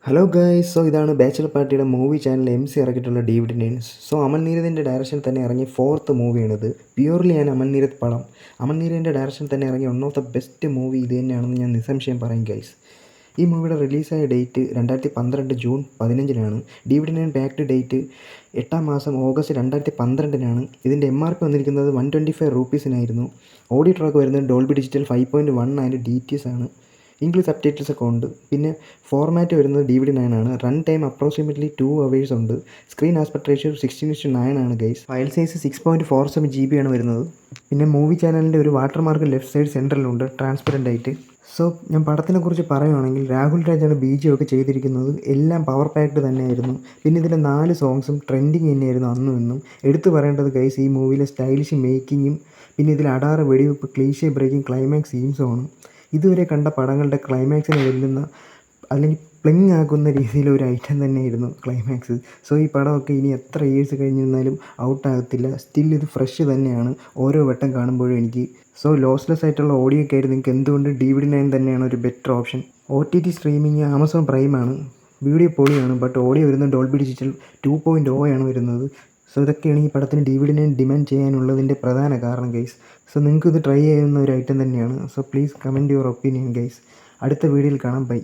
Hello guys, ഇതാണ് bachelor പാർട്ടിയുടെ movie channel MC ഇറക്കിയിട്ടുള്ള ഡേവിഡ് നൈൻസ്. അമൽ നീരദിൻ്റെ ഡയറക്ഷനിൽ തന്നെ ഇറങ്ങിയ ഫോർത്ത് മൂവിയാണിത്. പ്യൂർലി ഞാൻ അമൽ നീരദ് പടം. അമൽ നീരദിൻ്റെ ഡയറക്ഷനിൽ തന്നെ ഇറങ്ങിയ one of the best movie ഇത് തന്നെയാണെന്ന് ഞാൻ നിസ്സംശയം പറയും ഗൈസ്. ഈ മൂവിയുടെ റിലീസായ ഡേറ്റ് 2012 ജൂൺ 15-നാണ്. ഡേവിഡ് നൈൻ ബാക്ക്ഡ് ഡേറ്റ് 8-ാം മാസം ഓഗസ്റ്റ് 2012-നാണ്. ഇതിൻ്റെ MRP വന്നിരിക്കുന്നത് 125 രൂപീസിനായിരുന്നു. ഓഡിയോ ട്രാക്ക് വരുന്നത് ഡോൾബി ഡിജിറ്റൽ 5.1 ആൻഡ് DTS ആണ്. ഇംഗ്ലീഷ് സബ്ടൈറ്റിൽസ് ഒക്കെ ഉണ്ട്. പിന്നെ ഫോർമാറ്റ് വരുന്നത് DVD9 ആണ്. റൺ ടൈം അപ്രോക്സിമേറ്റ്ലി 2 hours ഉണ്ട്. സ്ക്രീൻ ആസ്പെക്ട് റേഷ്യോ 16:9 ആണ് ഗൈസ്. ഫയൽ സൈസ് 6.47 GB ആണ് വരുന്നത്. പിന്നെ മൂവി ചാനലിൻ്റെ ഒരു വാട്ടർമാർക്ക് ലെഫ്റ്റ് സൈഡ് സെൻറ്ററിലുണ്ട്, ട്രാൻസ്പെറൻ്റ് ആയിട്ട്. ഞാൻ പടത്തിനെ കുറിച്ച് പറയുവാണെങ്കിൽ രാഹുൽ രാജാണ് BGM ഒക്കെ ചെയ്തിരിക്കുന്നത്. എല്ലാം പവർ പാക്ഡ് തന്നെയായിരുന്നു. പിന്നെ ഇതിലെ 4 സോങ്സും ട്രെൻഡിങ് തന്നെയായിരുന്നു അന്നും ഇന്നും. എടുത്തു പറയേണ്ടത് ഗൈസ്, ഈ മൂവിയിലെ സ്റ്റൈലിഷ് മേക്കിങ്ങും പിന്നെ ഇതിൽ അടാറ് വെടിവെപ്പ്, ക്ലീഷേ ബ്രേക്കിംഗ് ക്ലൈമാക്സ് സീൻസുമാണ്. ഇതുവരെ കണ്ട പടങ്ങളുടെ ക്ലൈമാക്സിനെ വെല്ലുന്ന അല്ലെങ്കിൽ പ്ലിങ് ആക്കുന്ന രീതിയിലൊരു ഐറ്റം തന്നെയായിരുന്നു ക്ലൈമാക്സ്. ഈ പടമൊക്കെ ഇനി എത്ര ഇയേഴ്സ് കഴിഞ്ഞിരുന്നാലും ഔട്ടാകത്തില്ല. സ്റ്റിൽ ഇത് ഫ്രഷ് തന്നെയാണ് ഓരോ വട്ടം കാണുമ്പോഴും എനിക്ക്. ലോസ്ലെസ് ആയിട്ടുള്ള ഓഡിയോ ഒക്കെ ആയിട്ട് നിങ്ങൾക്ക് എന്തുകൊണ്ട് DVD9 തന്നെയാണ് ഒരു better option. OTT streaming Amazon Prime ആണ്. വീഡിയോ പൊളിയാണ്, ബട്ട് ഓഡിയോ വരുന്നത് ഡോൾബി ഡിജിറ്റൽ 2.0 ആണ് വരുന്നത്. ഇതൊക്കെയാണ് ഈ പടത്തിന് DVD9 ഡിമാൻഡ് ചെയ്യാനുള്ളതിൻ്റെ പ്രധാന കാരണം ഗൈസ്. നിങ്ങൾക്ക് ഇത് ട്രൈ ചെയ്യുന്ന ഒരു ഐറ്റം തന്നെയാണ്. Please comment your opinion guys. അടുത്ത വീഡിയോയിൽ കാണാം. ബൈ.